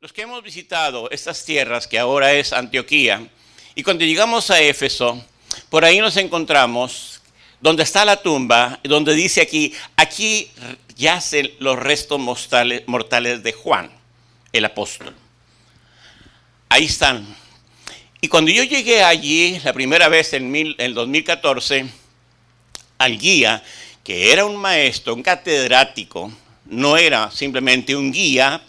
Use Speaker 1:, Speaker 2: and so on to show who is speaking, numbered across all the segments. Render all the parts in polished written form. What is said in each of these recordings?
Speaker 1: Los que hemos visitado estas tierras, que ahora es Antioquía, y cuando llegamos a Éfeso, por ahí nos encontramos donde está la tumba, donde dice aquí yacen los restos mortales de Juan, el apóstol. Ahí están. Y cuando yo llegué allí la primera vez en el 2014, al guía, que era un maestro, un catedrático, no era simplemente un guía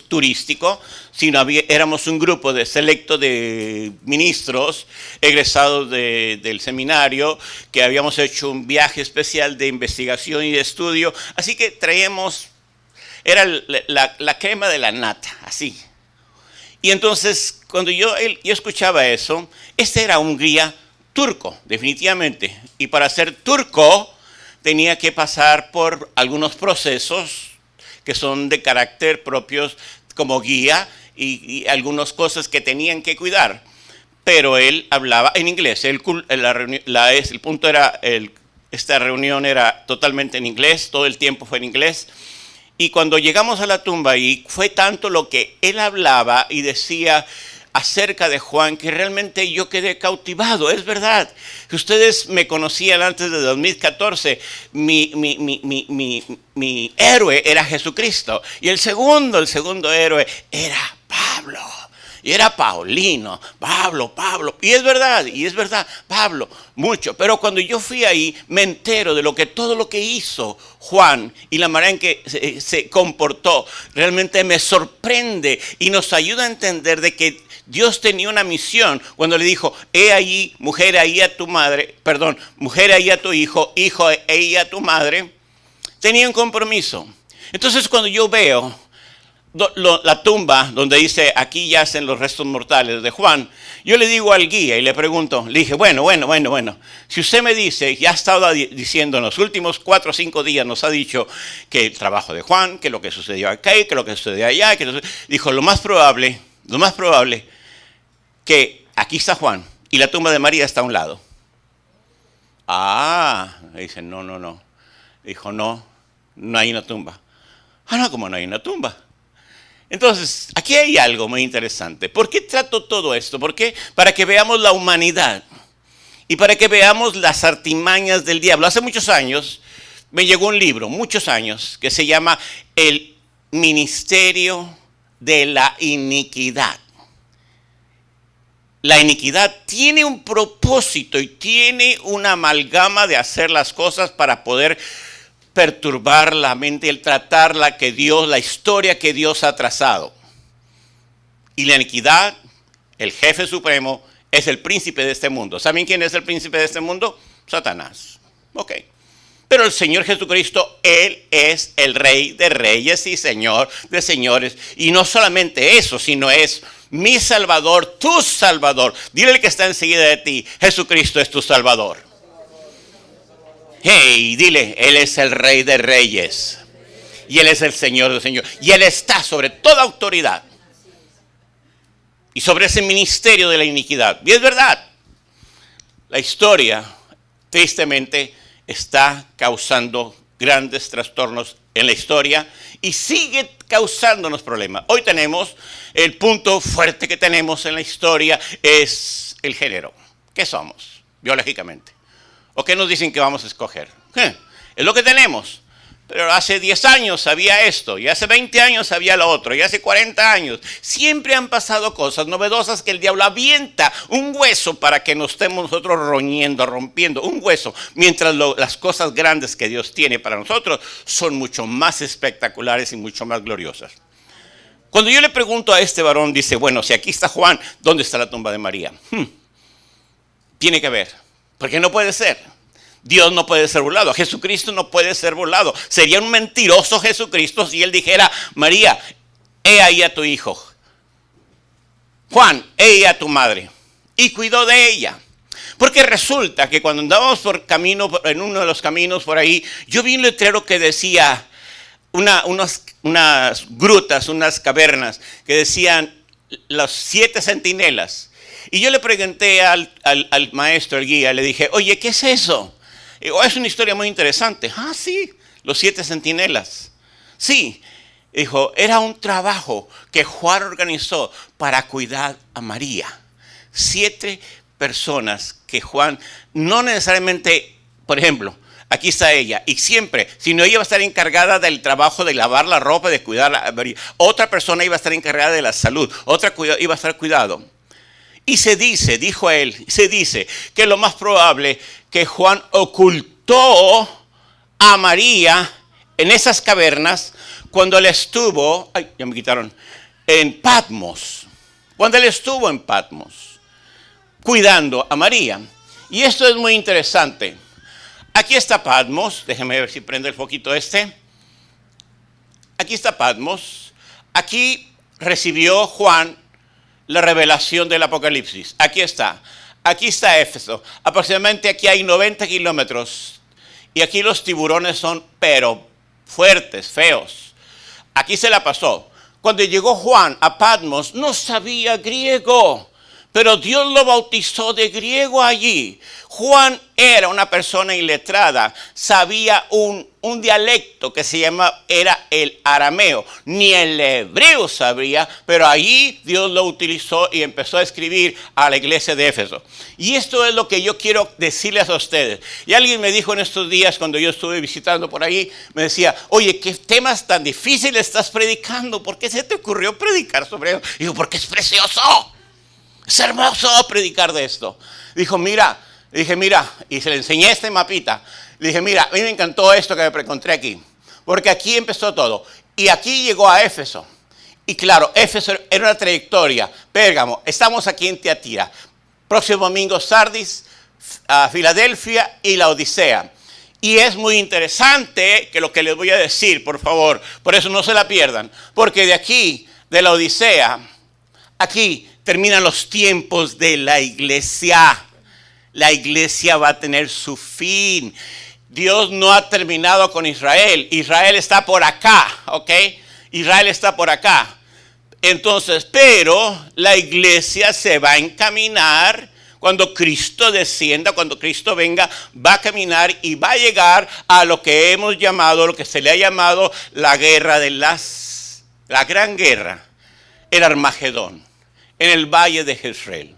Speaker 1: turístico, sino éramos un grupo selecto de ministros egresados del seminario, que habíamos hecho un viaje especial de investigación y de estudio, así que traíamos, era la crema de la nata, así. Y entonces, cuando yo escuchaba eso, este era un guía turco, definitivamente, y para ser turco tenía que pasar por algunos procesos que son de carácter propios como guía y algunas cosas que tenían que cuidar. Pero él hablaba en inglés. El punto era, esta reunión era totalmente en inglés, todo el tiempo fue en inglés. Y cuando llegamos a la tumba, y fue tanto lo que él hablaba y decía acerca de Juan, que realmente yo quedé cautivado. Es verdad, ustedes me conocían antes de 2014, mi héroe era Jesucristo, y el segundo héroe era Pablo, y era Paulino, Pablo, y es verdad, Pablo, mucho. Pero cuando yo fui ahí, me entero de todo lo que hizo Juan y la manera en que se comportó. Realmente me sorprende y nos ayuda a entender de que Dios tenía una misión cuando le dijo: he ahí, mujer, ahí a tu madre, perdón, mujer, ahí a tu hijo, hijo, ahí a tu madre. Tenía un compromiso. Entonces, cuando yo veo la tumba donde dice aquí yacen los restos mortales de Juan, yo le digo al guía y le pregunto, le dije, bueno, si usted me dice, ya ha estado diciendo en los últimos 4 o 5 días, nos ha dicho que el trabajo de Juan, que lo que sucedió acá, que lo que sucedió allá, dijo, lo más probable, que aquí está Juan y la tumba de María está a un lado. Le dice, no. Dijo, no hay una tumba. No, ¿cómo no hay una tumba? Entonces, aquí hay algo muy interesante. ¿Por qué trato todo esto? ¿Por qué? Para que veamos la humanidad y para que veamos las artimañas del diablo. Hace muchos años me llegó un libro, muchos años, que se llama El Ministerio de la Iniquidad. La iniquidad tiene un propósito y tiene una amalgama de hacer las cosas para poder perturbar la mente, el tratar la historia que Dios ha trazado. Y la iniquidad, el jefe supremo, es el príncipe de este mundo. ¿Saben quién es el príncipe de este mundo? Satanás. Ok. Pero el Señor Jesucristo, Él es el Rey de Reyes y Señor de Señores. Y no solamente eso, sino es mi Salvador, tu Salvador. Dile al que está enseguida de ti, Jesucristo es tu Salvador. Hey, dile, Él es el Rey de Reyes. Y Él es el Señor de Señores. Y Él está sobre toda autoridad. Y sobre ese ministerio de la iniquidad. Y es verdad, la historia, tristemente, está causando grandes trastornos en la historia y sigue causándonos problemas. Hoy tenemos, el punto fuerte que tenemos en la historia es el género. ¿Qué somos biológicamente? ¿O qué nos dicen que vamos a escoger? Es lo que tenemos. Pero hace 10 años había esto, y hace 20 años había lo otro, y hace 40 años. Siempre han pasado cosas novedosas que el diablo avienta un hueso para que nos estemos nosotros rompiendo un hueso. Mientras las cosas grandes que Dios tiene para nosotros son mucho más espectaculares y mucho más gloriosas. Cuando yo le pregunto a este varón, dice, bueno, si aquí está Juan, ¿dónde está la tumba de María? Tiene que ver, porque no puede ser. Dios no puede ser burlado, Jesucristo no puede ser burlado. Sería un mentiroso Jesucristo si él dijera, María, he ahí a tu hijo. Juan, he ahí a tu madre. Y cuidó de ella. Porque resulta que cuando andábamos en uno de los caminos por ahí, yo vi un letrero que decía, unas grutas, unas cavernas, que decían los 7 centinelas. Y yo le pregunté al maestro, al guía, le dije, oye, ¿qué es eso? Es una historia muy interesante. Sí, los 7 centinelas. Sí, Dijo, era un trabajo que Juan organizó para cuidar a María. 7 personas que Juan no necesariamente, por ejemplo, aquí está ella, y siempre, si no, ella iba a estar encargada del trabajo de lavar la ropa, de cuidar a María. Otra persona iba a estar encargada de la salud, otra iba a estar cuidado. Y se dice, dijo él, se dice que lo más probable que Juan ocultó a María en esas cavernas cuando él estuvo, ay, ya me quitaron, en Patmos. Cuando él estuvo en Patmos, cuidando a María. Y esto es muy interesante. Aquí está Patmos, déjenme ver si prende el foquito este. Aquí está Patmos. Aquí recibió Juan la revelación del Apocalipsis. Aquí está Éfeso. Aproximadamente aquí hay 90 kilómetros. Y aquí los tiburones son, pero fuertes, feos. Aquí se la pasó. Cuando llegó Juan a Patmos, no sabía griego, pero Dios lo bautizó de griego allí. Juan era una persona iletrada, sabía un dialecto que era el arameo. Ni el hebreo sabía, pero allí Dios lo utilizó y empezó a escribir a la iglesia de Éfeso. Y esto es lo que yo quiero decirles a ustedes. Y alguien me dijo en estos días, cuando yo estuve visitando por ahí, me decía, oye, ¿qué temas tan difíciles estás predicando? ¿Por qué se te ocurrió predicar sobre eso? Digo, porque es precioso. Es hermoso predicar de esto. Dijo, mira, dije, mira, y se le enseñé este mapita. Le dije, mira, a mí me encantó esto que me encontré aquí. Porque aquí empezó todo. Y aquí llegó a Éfeso. Y claro, Éfeso era una trayectoria. Pérgamo, estamos aquí en Tiatira. Próximo domingo, Sardis, Filadelfia y la Odisea. Y es muy interesante que lo que les voy a decir, por favor. Por eso no se la pierdan. Porque de aquí, de la Odisea, aquí terminan los tiempos de la iglesia. La iglesia va a tener su fin. Dios no ha terminado con Israel. Israel está por acá, ¿ok? Israel está por acá. Entonces, pero la iglesia se va a encaminar cuando Cristo descienda, cuando Cristo venga, va a caminar y va a llegar a lo que hemos llamado, lo que se le ha llamado la guerra de la gran guerra, el Armagedón, en el valle de Jezreel,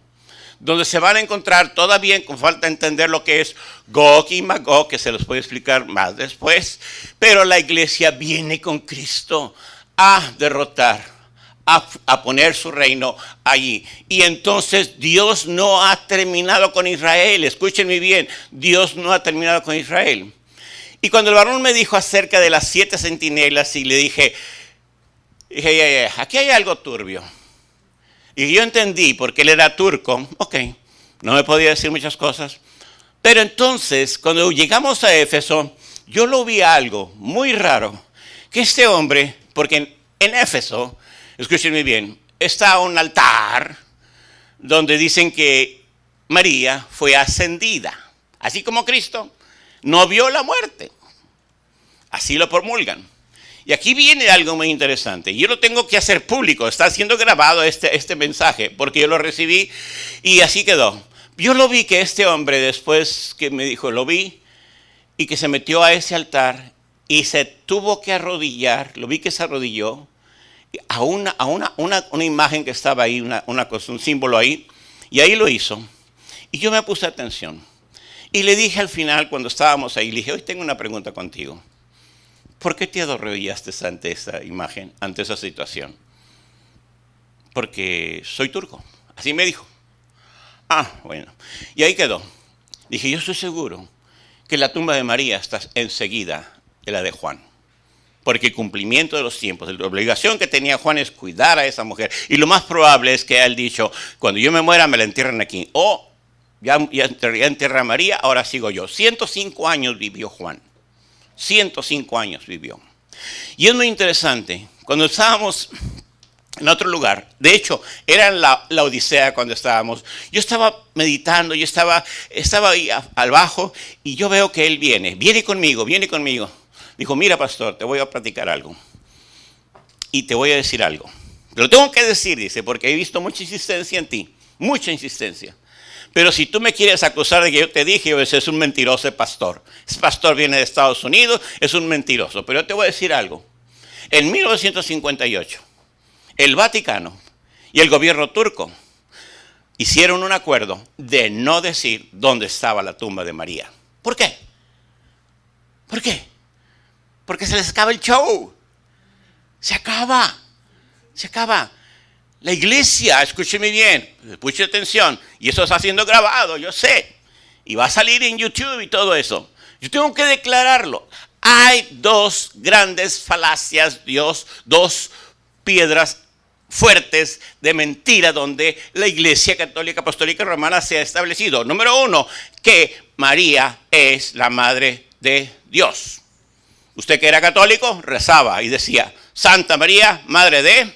Speaker 1: donde se van a encontrar todavía, con falta entender lo que es Gog y Magog, que se los voy a explicar más después, pero la iglesia viene con Cristo a derrotar, a poner su reino allí. Y entonces Dios no ha terminado con Israel. Escúchenme bien, Dios no ha terminado con Israel. Y cuando el varón me dijo acerca de las 7 centinelas, y le dije, aquí hay algo turbio. Y yo entendí, porque él era turco, ok, no me podía decir muchas cosas. Pero entonces, cuando llegamos a Éfeso, yo lo vi algo muy raro. Que este hombre, porque en Éfeso, escúchenme bien, está un altar donde dicen que María fue ascendida. Así como Cristo no vio la muerte. Así lo promulgan. Y aquí viene algo muy interesante. Yo lo tengo que hacer público. Está siendo grabado este mensaje porque yo lo recibí y así quedó. Yo lo vi que este hombre, después que me dijo, lo vi, y que se metió a ese altar y se tuvo que arrodillar. Lo vi que se arrodilló a una imagen que estaba ahí, una cosa, un símbolo ahí. Y ahí lo hizo. Y yo me puse atención. Y le dije al final, cuando estábamos ahí, le dije, hoy tengo una pregunta contigo. ¿Por qué te arrodillaste ante esa imagen, ante esa situación? Porque soy turco. Así me dijo. Ah, bueno. Y ahí quedó. Dije, yo estoy seguro que la tumba de María está enseguida de la de Juan. Porque el cumplimiento de los tiempos, la obligación que tenía Juan es cuidar a esa mujer. Y lo más probable es que él dicho, cuando yo me muera me la entierran aquí. O ya enterré a María, ahora sigo yo. 105 años vivió Juan. 105 años vivió. Y es muy interesante, cuando estábamos en otro lugar, de hecho, era en la Odisea cuando estábamos, yo estaba meditando, yo estaba ahí al bajo, y yo veo que él viene conmigo. Dijo, mira pastor, te voy a platicar algo, y te voy a decir algo. Te lo tengo que decir, dice, porque he visto mucha insistencia en ti, mucha insistencia. Pero si tú me quieres acusar de que yo te dije, ese es un mentiroso pastor. Ese pastor viene de Estados Unidos, es un mentiroso. Pero yo te voy a decir algo. En 1958, el Vaticano y el gobierno turco hicieron un acuerdo de no decir dónde estaba la tumba de María. ¿Por qué? ¿Por qué? Porque se les acaba el show. Se acaba. La iglesia, escúcheme bien, escuche atención, y eso está siendo grabado, yo sé, y va a salir en YouTube y todo eso. Yo tengo que declararlo. Hay dos grandes falacias, dos piedras fuertes de mentira donde la Iglesia Católica Apostólica Romana se ha establecido. Número uno, que María es la madre de Dios. Usted que era católico rezaba y decía, Santa María, madre de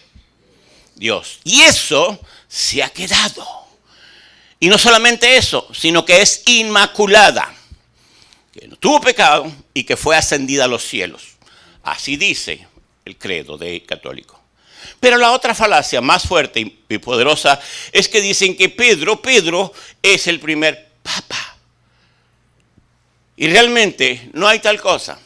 Speaker 1: Dios. Y eso se ha quedado. Y no solamente eso, sino que es inmaculada, que no tuvo pecado y que fue ascendida a los cielos. Así dice el credo de católico. Pero la otra falacia más fuerte y poderosa es que dicen que Pedro es el primer papa. Y realmente no hay tal cosa.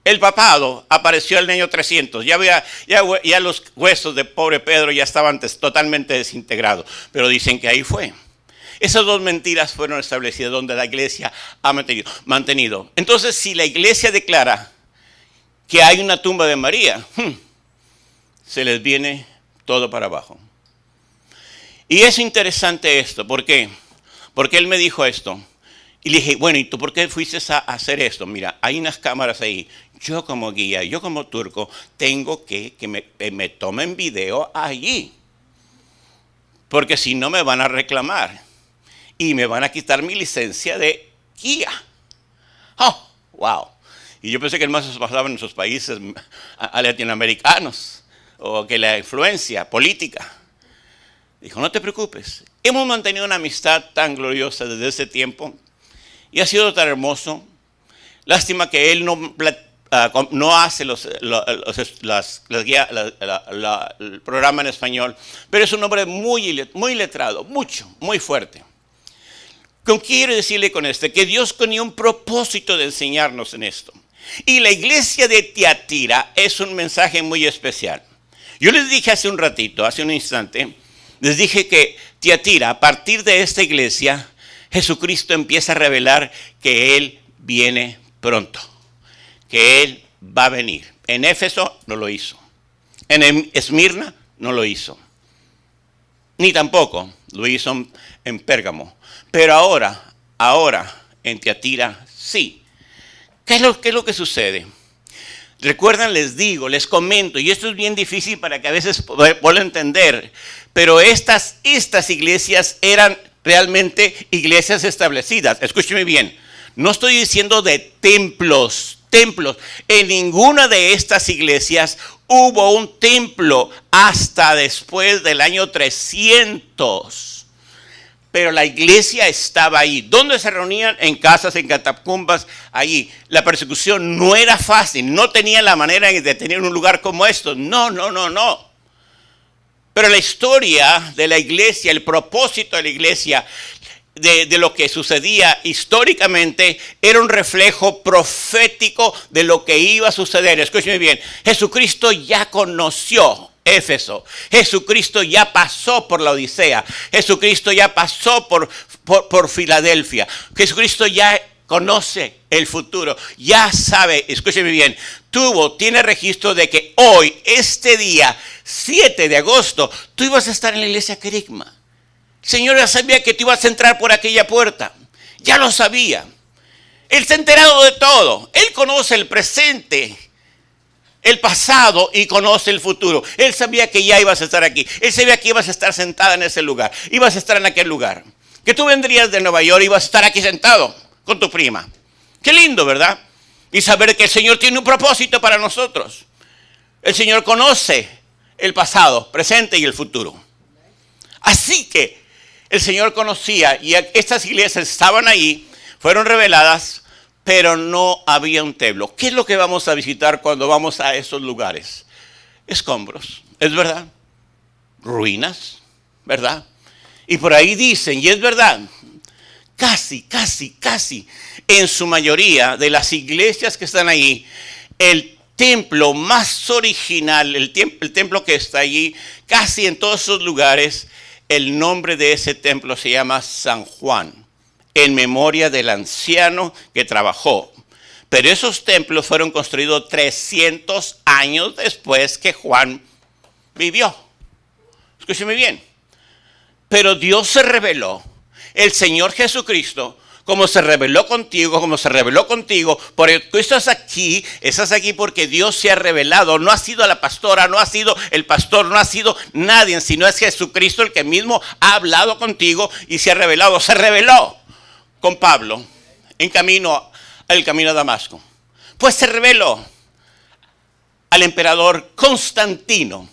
Speaker 1: El papado apareció en el año 300. Ya los huesos de pobre Pedro ya estaban totalmente desintegrados. Pero dicen que ahí fue. Esas dos mentiras fueron establecidas donde la iglesia ha mantenido. Entonces, si la iglesia declara que hay una tumba de María, se les viene todo para abajo. Y es interesante esto. ¿Por qué? Porque él me dijo esto. Y le dije, bueno, ¿y tú por qué fuiste a hacer esto? Mira, hay unas cámaras ahí. Yo como guía, yo como turco, tengo que me tomen video allí. Porque si no me van a reclamar. Y me van a quitar mi licencia de guía. ¡Oh, wow! Y yo pensé que más se pasaba en nuestros países latinoamericanos. O que la influencia política. Dijo, no te preocupes. Hemos mantenido una amistad tan gloriosa desde ese tiempo. Y ha sido tan hermoso. Lástima que él no hace el programa en español. Pero es un hombre muy letrado, muy fuerte. ¿Qué quiero decirle con esto? Que Dios tenía un propósito de enseñarnos en esto. Y la iglesia de Tiatira es un mensaje muy especial. Yo les dije hace un instante, les dije que Tiatira, a partir de esta iglesia, Jesucristo empieza a revelar que Él viene pronto, que Él va a venir. En Éfeso no lo hizo, en Esmirna no lo hizo, ni tampoco lo hizo en Pérgamo. Pero ahora en Tiatira sí. ¿Qué es lo que sucede? Recuerdan, les comento, y esto es bien difícil para que a veces puedan entender, pero estas iglesias eran realmente iglesias establecidas. Escúcheme bien, no estoy diciendo de templos. En ninguna de estas iglesias hubo un templo hasta después del año 300. Pero la iglesia estaba ahí. ¿Dónde se reunían? En casas, en catacumbas, allí. La persecución no era fácil. No tenían la manera de tener un lugar como esto. No. Pero la historia de la iglesia, el propósito de la iglesia, de lo que sucedía históricamente, era un reflejo profético de lo que iba a suceder. Escúcheme bien. Jesucristo ya conoció Éfeso. Jesucristo ya pasó por la Odisea. Jesucristo ya pasó por Filadelfia. Jesucristo ya conoce el futuro. Ya sabe, escúcheme bien, tiene registro de que hoy, este día, 7 de agosto, tú ibas a estar en la iglesia Querigma. El Señor ya sabía que tú ibas a entrar por aquella puerta. Ya lo sabía. Él se ha enterado de todo. Él conoce el presente, el pasado y conoce el futuro. Él sabía que ya ibas a estar aquí. Él sabía que ibas a estar sentada en ese lugar. Ibas a estar en aquel lugar. Que tú vendrías de Nueva York y ibas a estar aquí sentado con tu prima. Qué lindo, ¿verdad? Y saber que el Señor tiene un propósito para nosotros. El Señor conoce el pasado, presente y el futuro. Así que el Señor conocía y estas iglesias estaban ahí, fueron reveladas, pero no había un templo. ¿Qué es lo que vamos a visitar cuando vamos a esos lugares? Escombros, es verdad. Ruinas, ¿verdad? Y por ahí dicen, y es verdad, casi, en su mayoría de las iglesias que están ahí, el templo más original, el templo que está allí, casi en todos esos lugares, el nombre de ese templo se llama San Juan, en memoria del anciano que trabajó. Pero esos templos fueron construidos 300 años después que Juan vivió. Escúcheme bien. Pero Dios se reveló, el Señor Jesucristo, como se reveló contigo, como se reveló contigo. Por eso estás aquí porque Dios se ha revelado. No ha sido la pastora, no ha sido el pastor, no ha sido nadie, sino es Jesucristo el que mismo ha hablado contigo y se ha revelado. Se reveló con Pablo en camino a Damasco. Pues se reveló al emperador Constantino,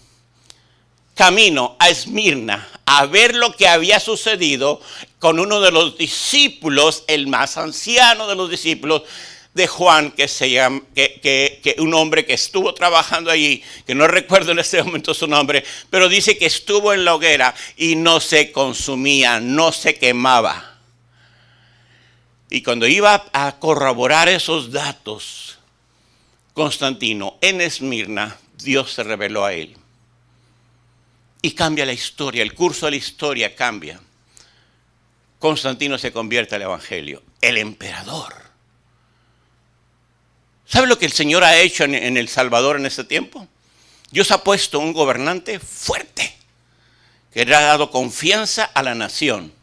Speaker 1: camino a Esmirna, a ver lo que había sucedido con uno de los discípulos, el más anciano de los discípulos de Juan, que se llama, que un hombre que estuvo trabajando allí, que no recuerdo en este momento su nombre, pero dice que estuvo en la hoguera y no se consumía, no se quemaba. Y cuando iba a corroborar esos datos, Constantino en Esmirna, Dios se reveló a él. Y cambia la historia, el curso de la historia cambia. Constantino se convierte al evangelio, el emperador. ¿Sabe lo que el Señor ha hecho en El Salvador en este tiempo? Dios ha puesto un gobernante fuerte, que le ha dado confianza a la nación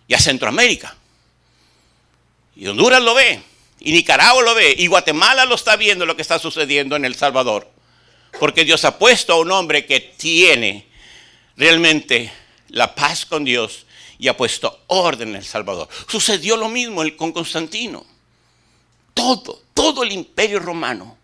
Speaker 1: y a Centroamérica. Y Honduras lo ve, y Nicaragua lo ve, y Guatemala lo está viendo lo que está sucediendo en El Salvador. Porque Dios ha puesto a un hombre que tiene realmente la paz con Dios y ha puesto orden en El Salvador. Sucedió lo mismo con Constantino. Todo el imperio romano,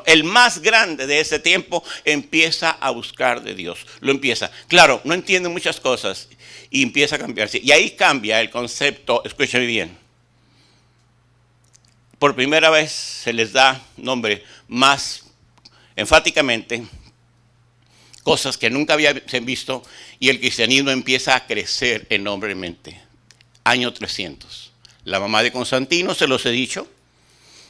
Speaker 1: el más grande de ese tiempo, empieza a buscar de Dios. Lo empieza. Claro, no entiende muchas cosas y empieza a cambiarse. Y ahí cambia el concepto, escúchame bien. Por primera vez se les da nombre más enfáticamente, cosas que nunca habían visto, y el cristianismo empieza a crecer enormemente. Año 300. La mamá de Constantino, se los he dicho,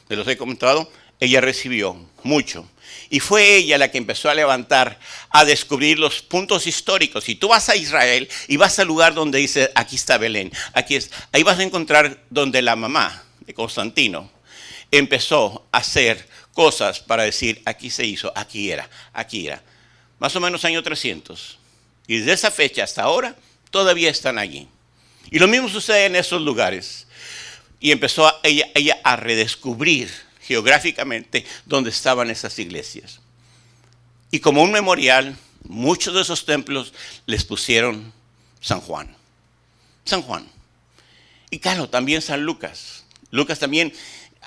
Speaker 1: se los he comentado, ella recibió mucho. Y fue ella la que empezó a levantar, a descubrir los puntos históricos. Si tú vas a Israel y vas al lugar donde dice, aquí está Belén, ahí vas a encontrar donde la mamá de Constantino empezó a hacer cosas para decir, aquí se hizo, aquí era. Más o menos año 300. Y desde esa fecha hasta ahora, todavía están allí. Y lo mismo sucede en esos lugares. Y empezó ella a redescubrir geográficamente dónde estaban esas iglesias. Y como un memorial, muchos de esos templos les pusieron San Juan. San Juan. Y claro, también San Lucas. Lucas también.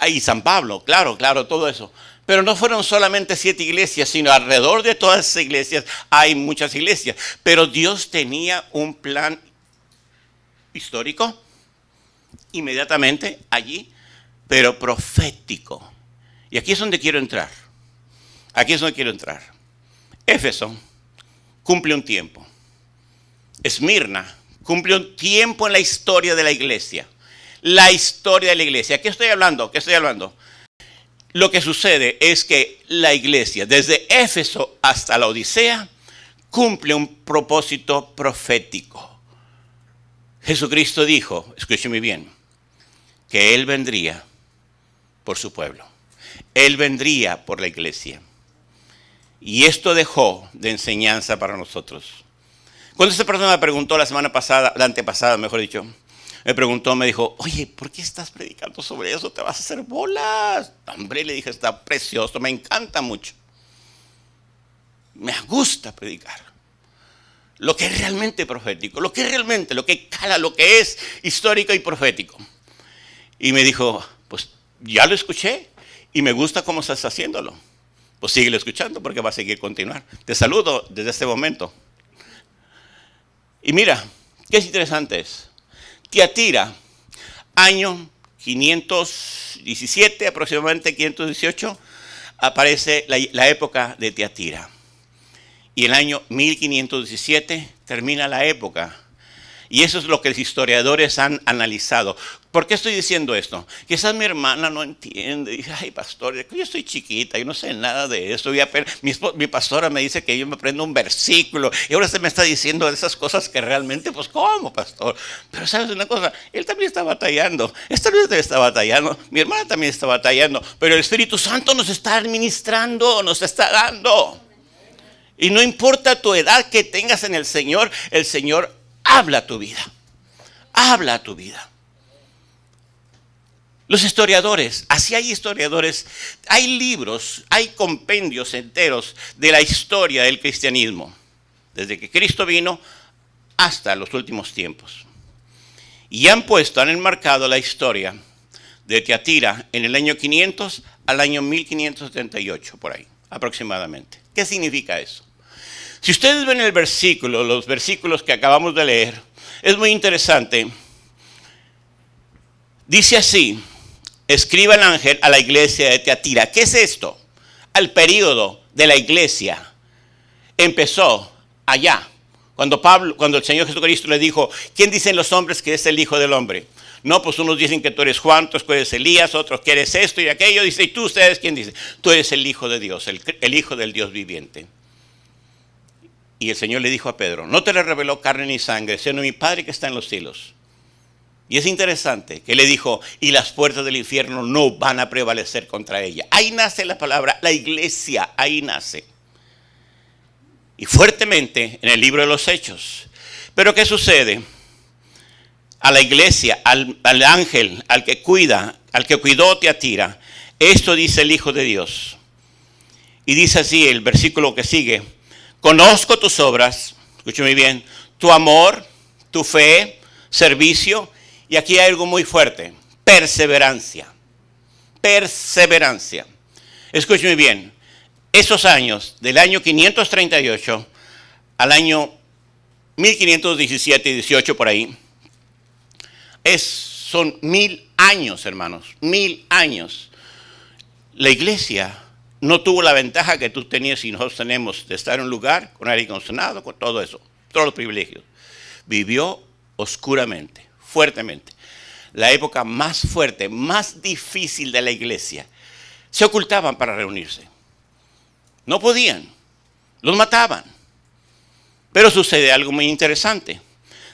Speaker 1: Y San Pablo, claro, todo eso. Pero no fueron solamente 7 iglesias, sino alrededor de todas esas iglesias hay muchas iglesias. Pero Dios tenía un plan histórico inmediatamente allí, pero profético. Y aquí es donde quiero entrar. Éfeso cumple un tiempo. Esmirna cumple un tiempo en la historia de la iglesia. ¿Qué estoy hablando? Lo que sucede es que la iglesia, desde Éfeso hasta la Odisea, cumple un propósito profético. Jesucristo dijo, escúcheme bien, que Él vendría por su pueblo. Él vendría por la iglesia. Y esto dejó de enseñanza para nosotros. Cuando esta persona me preguntó la antepasada, me dijo, oye, ¿por qué estás predicando sobre eso? Te vas a hacer bolas. Hombre, le dije, está precioso, me encanta mucho. Me gusta predicar. Lo que es realmente profético, lo que cala, lo que es histórico y profético. Y me dijo, pues ya lo escuché y me gusta cómo estás haciéndolo. Pues síguelo escuchando porque va a seguir continuar. Te saludo desde este momento. Y mira, qué interesante es. Tiatira, año 517, aproximadamente 518, aparece la época de Tiatira. Y el año 1517 termina la época. Y eso es lo que los historiadores han analizado. ¿Por qué estoy diciendo esto? Quizás mi hermana no entiende. Dice, ay, pastor, yo estoy chiquita, yo no sé nada de eso. Mi pastora me dice que yo me aprendo un versículo y ahora usted me está diciendo esas cosas que realmente, pues, ¿cómo, pastor? Pero ¿sabes una cosa? Él también está batallando. Esta vez está batallando. Mi hermana también está batallando. Pero el Espíritu Santo nos está administrando, nos está dando. Y no importa tu edad que tengas en el Señor habla a tu vida. Habla a tu vida. Los historiadores, así hay historiadores, hay libros, hay compendios enteros de la historia del cristianismo, desde que Cristo vino hasta los últimos tiempos. Y han enmarcado la historia de Tiatira en el año 500 al año 1578, por ahí, aproximadamente. ¿Qué significa eso? Si ustedes ven el versículo, los versículos que acabamos de leer, es muy interesante. Dice así: escriba el ángel a la iglesia de Tiatira. ¿Qué es esto? Al período de la iglesia empezó allá, cuando el Señor Jesucristo le dijo, ¿quién dicen los hombres que es el Hijo del Hombre? No, pues unos dicen que tú eres Juan, otros que eres Elías, otros que eres esto y aquello. Dice, ¿y tú, ustedes quién dice? Tú eres el Hijo de Dios, el Hijo del Dios viviente. Y el Señor le dijo a Pedro, no te le reveló carne ni sangre, sino mi Padre que está en los cielos. Y es interesante que le dijo, y las puertas del infierno no van a prevalecer contra ella. Ahí nace la palabra, la iglesia, ahí nace. Y fuertemente en el libro de los Hechos. Pero ¿qué sucede? A la iglesia, al ángel, al que cuidó Tiatira, esto dice el Hijo de Dios. Y dice así el versículo que sigue, conozco tus obras, escúchame bien, tu amor, tu fe, servicio. Y aquí hay algo muy fuerte, perseverancia. Perseverancia. Escúcheme bien, esos años, del año 538 al año 1517 y 18 por ahí, son 1000 años, hermanos, 1000 años. La iglesia no tuvo la ventaja que tú tenías y nosotros tenemos de estar en un lugar con aire acondicionado, con todo eso, todos los privilegios. Vivió oscuramente. Fuertemente. La época más fuerte, más difícil de la iglesia. Se ocultaban para reunirse. No podían. Los mataban. Pero sucede algo muy interesante.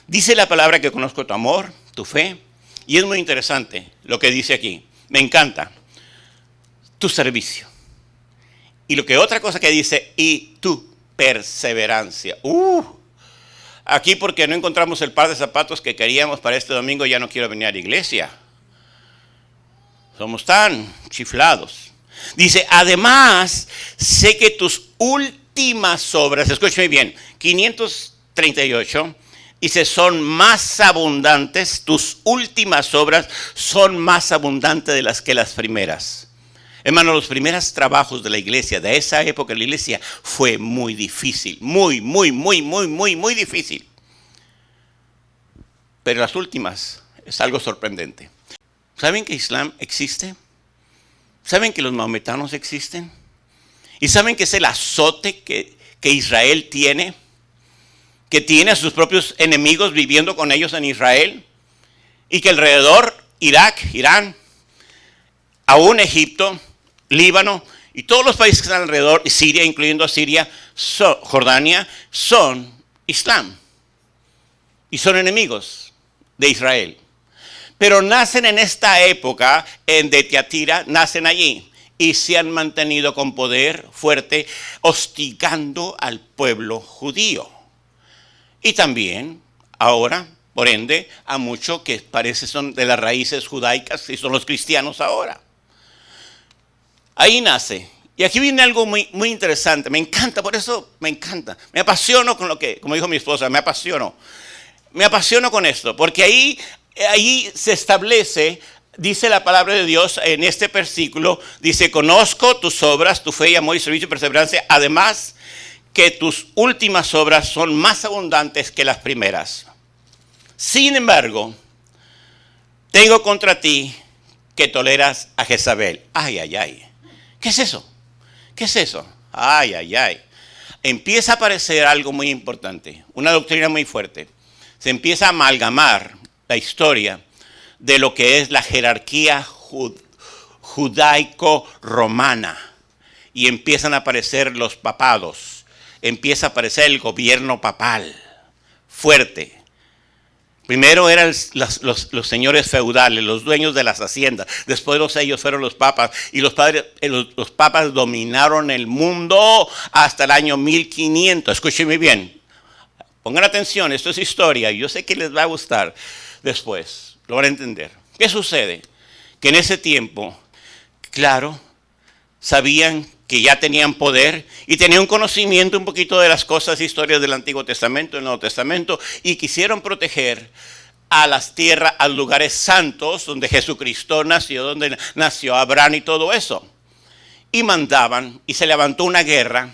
Speaker 1: Dice la palabra que conozco tu amor, tu fe. Y es muy interesante lo que dice aquí. Me encanta. Tu servicio. Y lo que otra cosa que dice, y tu perseverancia. Aquí porque no encontramos el par de zapatos que queríamos para este domingo, ya no quiero venir a la iglesia. Somos tan chiflados. Dice, además, sé que tus últimas obras, escúchame bien, 538, dice, son más abundantes, tus últimas obras son más abundantes de las que las primeras. Hermano, los primeros trabajos de la iglesia, de esa época de la iglesia, fue muy difícil. Muy difícil. Pero las últimas es algo sorprendente. ¿Saben que Islam existe? ¿Saben que los maometanos existen? ¿Y saben que es el azote que Israel tiene? Que tiene a sus propios enemigos viviendo con ellos en Israel. Y que alrededor, Irak, Irán, aún Egipto, Líbano y todos los países que están alrededor, Siria, incluyendo a Siria, Jordania, son Islam. Y son enemigos de Israel. Pero nacen en esta época, de Tiatira, nacen allí. Y se han mantenido con poder fuerte, hostigando al pueblo judío. Y también, ahora, por ende, a muchos que parece son de las raíces judaicas y son los cristianos ahora. Ahí nace. Y aquí viene algo muy interesante. Me encanta, por eso me encanta. Me apasiono con lo que, como dijo mi esposa, me apasiono. Me apasiono con esto, porque ahí se establece, dice la palabra de Dios en este versículo, dice, conozco tus obras, tu fe y amor y servicio y perseverancia, además que tus últimas obras son más abundantes que las primeras. Sin embargo, tengo contra ti que toleras a Jezabel. Ay, ay, ay. ¿Qué es eso? ¿Qué es eso? Ay, ay, ay. Empieza a aparecer algo muy importante, una doctrina muy fuerte. Se empieza a amalgamar la historia de lo que es la jerarquía judaico-romana. Y empiezan a aparecer los papados. Empieza a aparecer el gobierno papal. Fuerte. Primero eran los señores feudales, los dueños de las haciendas. Después ellos fueron los papas. Y los papas dominaron el mundo hasta el año 1500. Escúchenme bien. Pongan atención, esto es historia. Yo sé que les va a gustar después. Lo van a entender. ¿Qué sucede? Que en ese tiempo, claro, sabían que ya tenían poder y tenían un conocimiento un poquito de las cosas, historias del Antiguo Testamento, del Nuevo Testamento, y quisieron proteger a las tierras, a lugares santos, donde Jesucristo nació, donde nació Abraham y todo eso. Y mandaban, y se levantó una guerra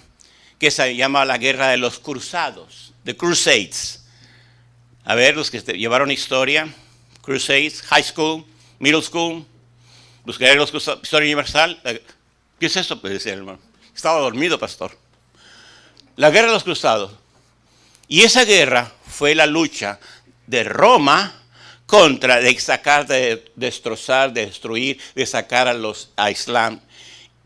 Speaker 1: que se llama la Guerra de los Cruzados, the Crusades. A ver, los que llevaron historia, Crusades, High School, Middle School, los guerreros cruzados, historia universal. ¿Qué es eso? Pues decía el hermano. Estaba dormido, pastor. La guerra de los cruzados. Y esa guerra fue la lucha de Roma contra, de sacar, de destrozar, de destruir, de sacar a Islam.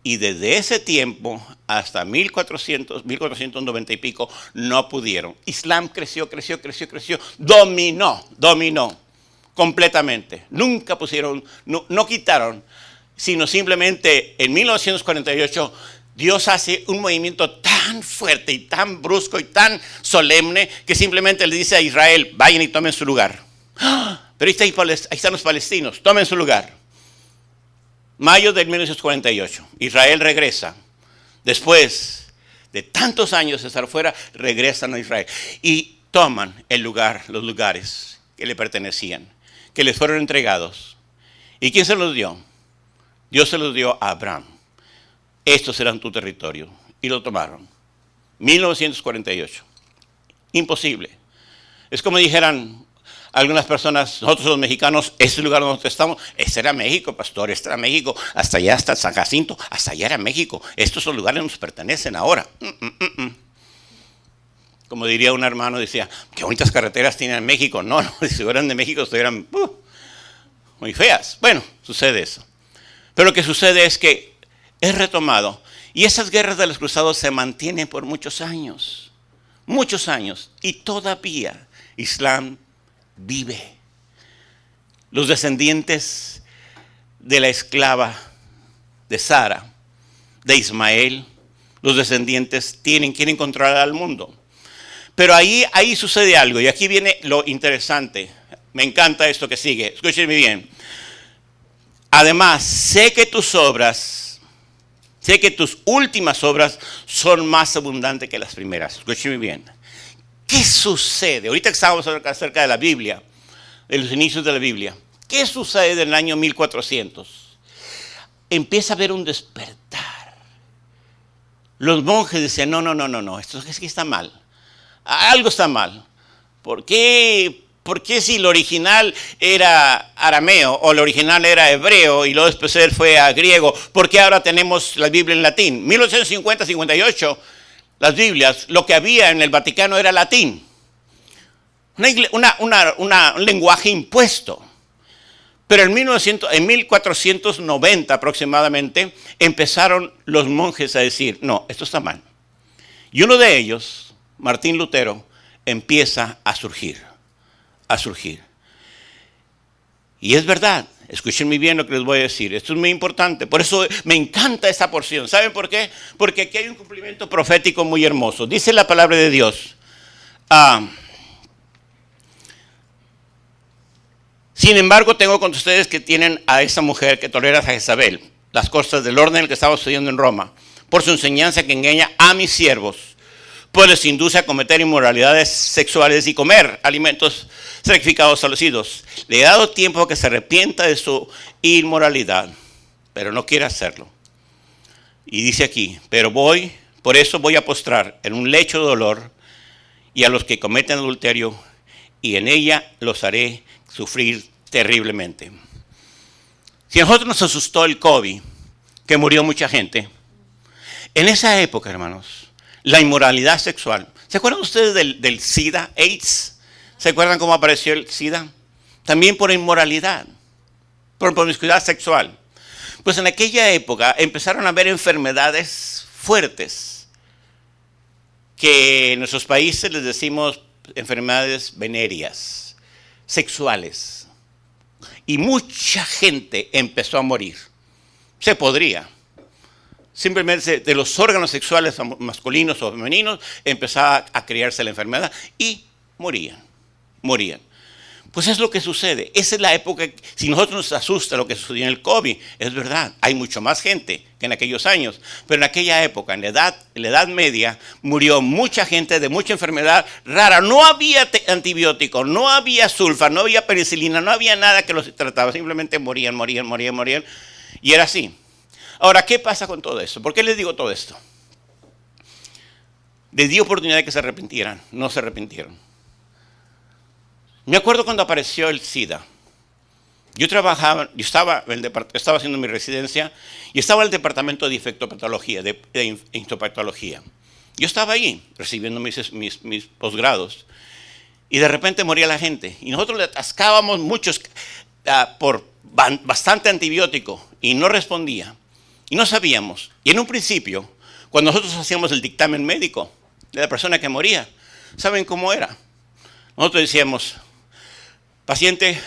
Speaker 1: Y desde ese tiempo hasta 1490 y pico no pudieron. Islam creció, dominó completamente. Nunca pusieron, no quitaron, sino simplemente en 1948 Dios hace un movimiento tan fuerte y tan brusco y tan solemne que simplemente le dice a Israel, vayan y tomen su lugar. Pero ahí están los palestinos, tomen su lugar. Mayo de 1948, Israel regresa. Después de tantos años de estar fuera, regresan a Israel y toman los lugares que le pertenecían, que les fueron entregados. ¿Y quién se los dio? Dios se los dio a Abraham. Estos serán tu territorio. Y lo tomaron. 1948. Imposible. Es como dijeran algunas personas, nosotros los mexicanos, este lugar donde estamos, este era México, pastor, este era México, hasta allá, hasta San Jacinto, hasta allá era México. Estos son lugares nos pertenecen ahora. Como diría un hermano, decía, qué bonitas carreteras tienen en México. No, si fueran de México, estuvieran muy feas. Bueno, sucede eso. Pero lo que sucede es que es retomado. Y esas guerras de los cruzados se mantienen por muchos años. Muchos años. Y todavía Islam vive. Los descendientes de la esclava de Sara, de Ismael, los descendientes quieren controlar al mundo. Pero ahí sucede algo. Y aquí viene lo interesante. Me encanta esto que sigue. Escúchenme bien. Además, sé que tus últimas obras son más abundantes que las primeras. Escúcheme bien. ¿Qué sucede? Ahorita que estamos acerca de la Biblia, de los inicios de la Biblia. ¿Qué sucede en el año 1400? Empieza a haber un despertar. Los monjes decían, no, esto es que está mal. Algo está mal. ¿Por qué si lo original era arameo o lo original era hebreo y luego después fue a griego? ¿Por qué ahora tenemos la Biblia en latín? 1850-58, las Biblias, lo que había en el Vaticano era latín. Un lenguaje impuesto. Pero en 1490 aproximadamente empezaron los monjes a decir, no, esto está mal. Y uno de ellos, Martín Lutero, empieza a surgir. Y es verdad, escúchenme bien lo que les voy a decir, esto es muy importante, por eso me encanta esta porción. ¿Saben por qué? Porque aquí hay un cumplimiento profético muy hermoso. Dice la palabra de Dios, sin embargo tengo contra ustedes que tienen a esa mujer que tolera a Jezabel, las cosas del orden que estaba sucediendo en Roma, por su enseñanza que engaña a mis siervos, pues les induce a cometer inmoralidades sexuales y comer alimentos sacrificados a los ídolos. Le he dado tiempo a que se arrepienta de su inmoralidad, pero no quiere hacerlo. Y dice aquí, por eso voy a postrar en un lecho de dolor y a los que cometen adulterio, y en ella los haré sufrir terriblemente. Si a nosotros nos asustó el COVID, que murió mucha gente, en esa época, hermanos, la inmoralidad sexual. ¿Se acuerdan ustedes del SIDA, AIDS? ¿Se acuerdan cómo apareció el SIDA? También por inmoralidad. por promiscuidad sexual. Pues en aquella época empezaron a haber enfermedades fuertes, que en nuestros países les decimos enfermedades venéreas, sexuales. Y mucha gente empezó a morir. Se podría. Simplemente de los órganos sexuales masculinos o femeninos empezaba a crearse la enfermedad y morían. Pues es lo que sucede. Esa es la época. Si nosotros nos asusta lo que sucedió en el COVID, es verdad, hay mucho más gente que en aquellos años. Pero en aquella época, en la edad media, murió mucha gente de mucha enfermedad rara. No había antibióticos, no había sulfa, no había penicilina, no había nada que los trataba. Simplemente morían. Y era así. Ahora, ¿qué pasa con todo esto? ¿Por qué les digo todo esto? Les di oportunidad de que se arrepintieran, no se arrepintieron. Me acuerdo cuando apareció el SIDA. Yo estaba haciendo mi residencia y estaba en el departamento de infectopatología, de histopatología. Yo estaba ahí recibiendo mis posgrados y de repente moría la gente. Y nosotros le atascábamos muchos por bastante antibiótico y no respondía. Y no sabíamos. Y en un principio, cuando nosotros hacíamos el dictamen médico de la persona que moría, ¿saben cómo era? Nosotros decíamos, paciente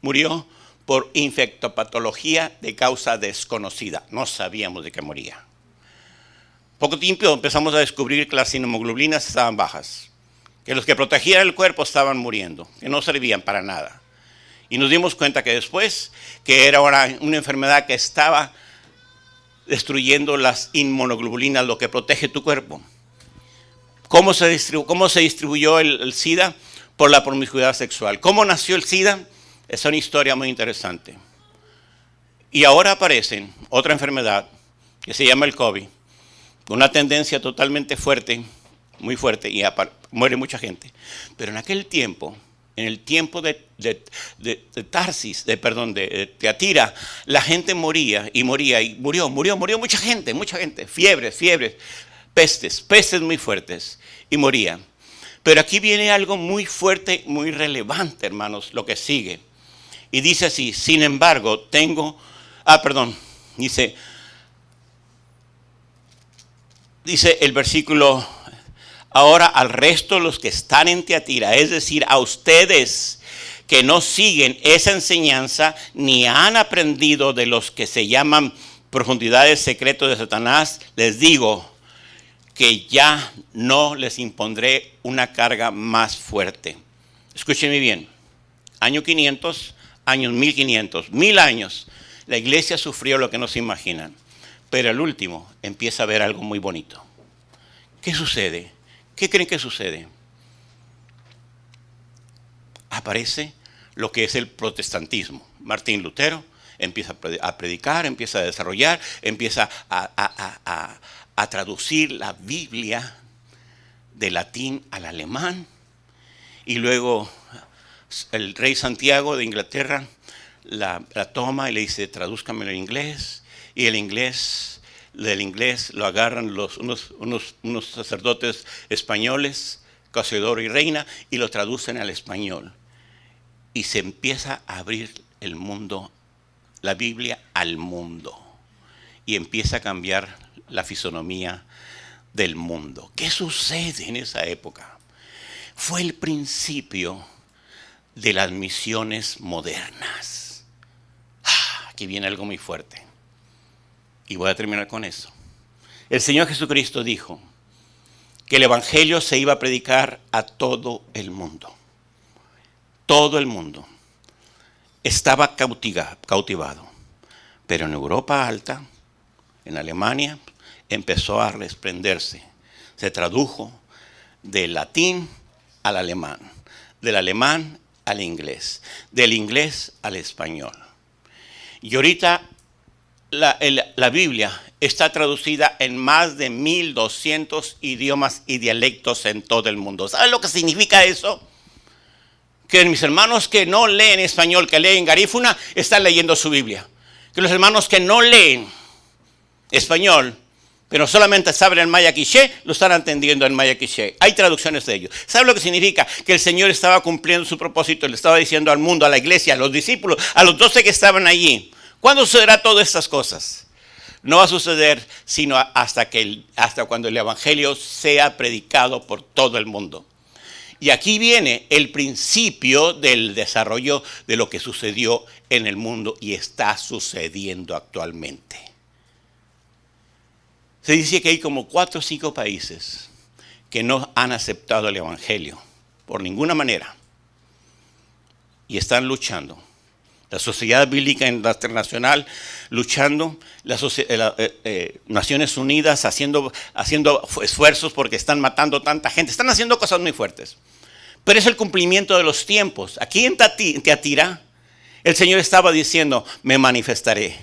Speaker 1: murió por infectopatología de causa desconocida. No sabíamos de qué moría. Poco tiempo empezamos a descubrir que las inmunoglobulinas estaban bajas, que los que protegían el cuerpo estaban muriendo, que no servían para nada. Y nos dimos cuenta que después, que era una enfermedad que estaba destruyendo las inmunoglobulinas, lo que protege tu cuerpo. ¿Cómo se distribuyó el SIDA? Por la promiscuidad sexual. ¿Cómo nació el SIDA? Es una historia muy interesante. Y ahora aparece otra enfermedad que se llama el COVID, con una tendencia totalmente fuerte, muy fuerte, y muere mucha gente. Pero en aquel tiempo, en el tiempo de Tarsis, de Teatira, la gente moría y murió mucha gente, fiebres, pestes muy fuertes, y moría. Pero aquí viene algo muy fuerte, muy relevante, hermanos, lo que sigue. Y dice así, sin embargo, dice el versículo, ahora al resto de los que están en Teatira, es decir, a ustedes que no siguen esa enseñanza, ni han aprendido de los que se llaman profundidades secretas de Satanás, les digo que ya no les impondré una carga más fuerte. Escúchenme bien, año 500, años 1500, 1000 años, la iglesia sufrió lo que no se imaginan, pero al último empieza a ver algo muy bonito. ¿Qué sucede? ¿Qué creen que sucede? Aparece lo que es el protestantismo. Martín Lutero empieza a predicar, empieza a desarrollar, empieza a traducir la Biblia del latín al alemán, y luego el rey Santiago de Inglaterra la toma y le dice, tradúzcame en inglés, y del inglés lo agarran unos sacerdotes españoles, Casiodoro y Reina, y lo traducen al español, y se empieza a abrir el mundo, la Biblia al mundo, y empieza a cambiar la fisonomía del mundo. ¿Qué sucede en esa época? Fue el principio de las misiones modernas. Aquí viene algo muy fuerte. Y voy a terminar con eso. El Señor Jesucristo dijo que el Evangelio se iba a predicar a todo el mundo. Todo el mundo estaba cautivado. Pero en Europa Alta, en Alemania, empezó a resplenderse. Se tradujo del latín al alemán, del alemán al inglés, del inglés al español. Y ahorita la Biblia está traducida en más de 1200 idiomas y dialectos en todo el mundo. ¿Saben lo que significa eso? Que mis hermanos que no leen español, que leen garífuna, están leyendo su Biblia. Que los hermanos que no leen español pero solamente saben el maya quiché, lo están entendiendo en maya quiché. Hay traducciones de ello. ¿Sabe lo que significa? Que el Señor estaba cumpliendo su propósito, le estaba diciendo al mundo, a la iglesia, a los discípulos, a los 12 que estaban allí. ¿Cuándo sucederá todas estas cosas? No va a suceder sino hasta cuando el evangelio sea predicado por todo el mundo. Y aquí viene el principio del desarrollo de lo que sucedió en el mundo y está sucediendo actualmente. Se dice que hay como 4 o 5 países que no han aceptado el evangelio por ninguna manera y están luchando. La Sociedad Bíblica Internacional luchando, Naciones Unidas haciendo esfuerzos porque están matando tanta gente, están haciendo cosas muy fuertes. Pero es el cumplimiento de los tiempos. Aquí en Tiatira, el Señor estaba diciendo, me manifestaré.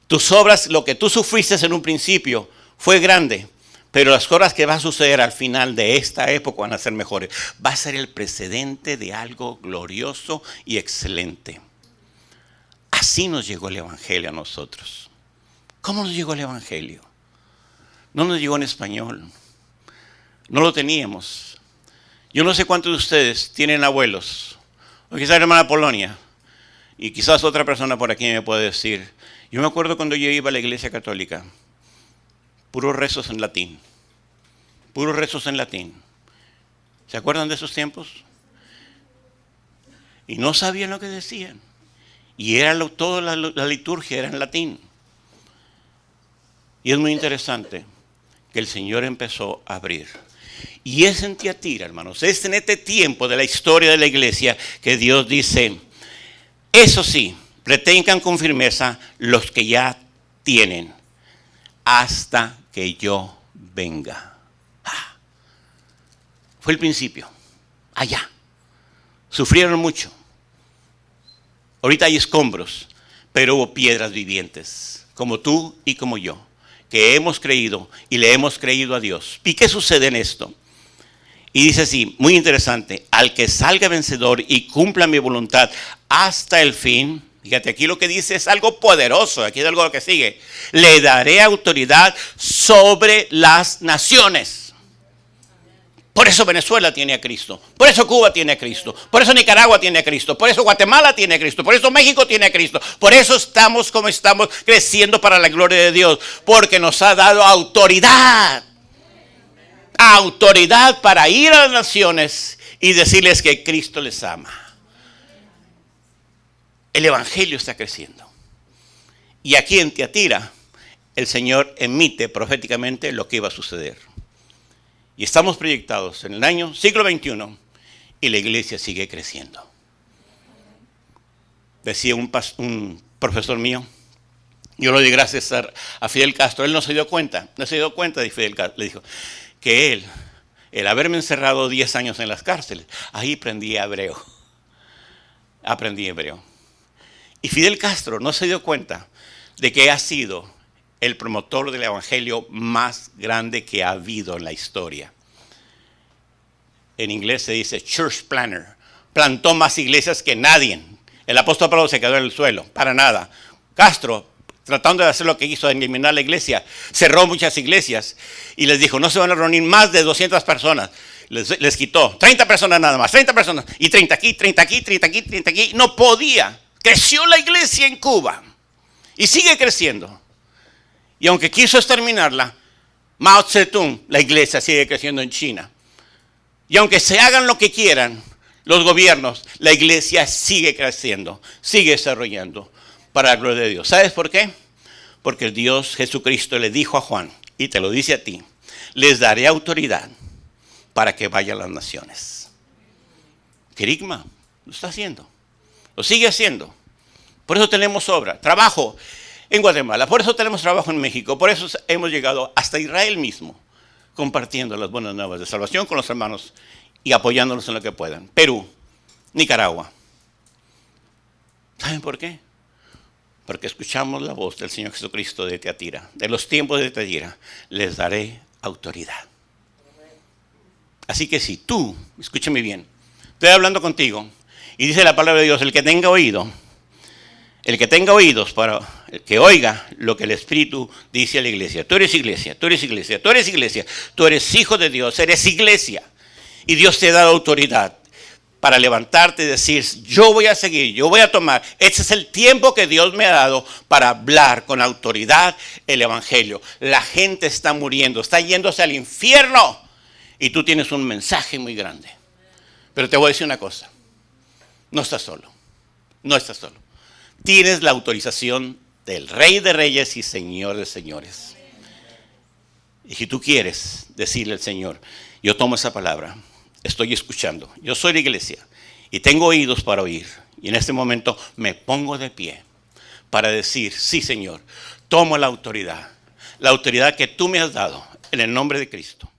Speaker 1: Tus obras, lo que tú sufriste en un principio, fue grande, pero las cosas que van a suceder al final de esta época van a ser mejores. Va a ser el precedente de algo glorioso y excelente. Así nos llegó el evangelio a nosotros. ¿Cómo nos llegó el evangelio? No nos llegó en español. No lo teníamos. Yo no sé cuántos de ustedes tienen abuelos, o quizás la hermana Polonia, y quizás otra persona por aquí me puede decir. Yo me acuerdo cuando yo iba a la iglesia católica, puros rezos en latín. Puros rezos en latín. ¿Se acuerdan de esos tiempos? Y no sabían lo que decían. Y era toda la liturgia era en latín. Y es muy interesante que el Señor empezó a abrir. Y es en Tiatira, hermanos, es en este tiempo de la historia de la iglesia que Dios dice, eso sí, retengan con firmeza los que ya tienen, hasta que yo venga. Fue el principio, allá. Sufrieron mucho. Ahorita hay escombros, pero hubo piedras vivientes, como tú y como yo, que hemos creído y le hemos creído a Dios. ¿Y qué sucede en esto? Y dice así, muy interesante, al que salga vencedor y cumpla mi voluntad hasta el fin. Fíjate, aquí lo que dice es algo poderoso, aquí es algo lo que sigue. Le daré autoridad sobre las naciones. Por eso Venezuela tiene a Cristo, por eso Cuba tiene a Cristo, por eso Nicaragua tiene a Cristo, por eso Guatemala tiene a Cristo, por eso México tiene a Cristo, por eso estamos como estamos creciendo para la gloria de Dios, porque nos ha dado autoridad. Autoridad para ir a las naciones y decirles que Cristo les ama. El evangelio está creciendo. Y aquí en Tiatira, el Señor emite proféticamente lo que iba a suceder. Y estamos proyectados en el siglo XXI y la iglesia sigue creciendo. Decía un profesor mío, yo le di gracias a Fidel Castro, él no se dio cuenta de Fidel Castro, le dijo que él, el haberme encerrado 10 años en las cárceles, ahí aprendí hebreo. Y Fidel Castro no se dio cuenta de que ha sido el promotor del evangelio más grande que ha habido en la historia. En inglés se dice church planner. Plantó más iglesias que nadie. El apóstol Pablo se quedó en el suelo, para nada. Castro, tratando de hacer lo que hizo, de eliminar la iglesia, cerró muchas iglesias y les dijo, no se van a reunir más de 200 personas. Les quitó 30 personas nada más, 30 personas, y 30 aquí, 30 aquí, 30 aquí, 30 aquí. No podía. Creció la iglesia en Cuba y sigue creciendo. Y aunque quiso exterminarla, Mao Zedong, la iglesia sigue creciendo en China. Y aunque se hagan lo que quieran los gobiernos, la iglesia sigue creciendo, sigue desarrollando para la gloria de Dios. ¿Sabes por qué? Porque Dios Jesucristo le dijo a Juan, y te lo dice a ti, les daré autoridad para que vayan las naciones. Querigma lo está haciendo, lo sigue haciendo. Por eso tenemos obra, trabajo en Guatemala, por eso tenemos trabajo en México, por eso hemos llegado hasta Israel mismo, compartiendo las buenas nuevas de salvación con los hermanos y apoyándonos en lo que puedan. Perú, Nicaragua. ¿Saben por qué? Porque escuchamos la voz del Señor Jesucristo de Tiatira, de los tiempos de Tiatira, les daré autoridad. Así que si tú, escúchame bien, estoy hablando contigo y dice la palabra de Dios, el que tenga oídos para que oiga lo que el Espíritu dice a la iglesia. Tú eres iglesia, tú eres iglesia, tú eres iglesia, tú eres hijo de Dios, eres iglesia. Y Dios te ha dado autoridad para levantarte y decir, yo voy a seguir, yo voy a tomar. Este es el tiempo que Dios me ha dado para hablar con autoridad el evangelio. La gente está muriendo, está yéndose al infierno. Y tú tienes un mensaje muy grande. Pero te voy a decir una cosa. No estás solo. No estás solo. Tienes la autorización del Rey de Reyes y Señor de Señores. Y si tú quieres decirle al Señor, yo tomo esa palabra, estoy escuchando, yo soy la iglesia y tengo oídos para oír. Y en este momento me pongo de pie para decir, sí Señor, tomo la autoridad que tú me has dado en el nombre de Cristo.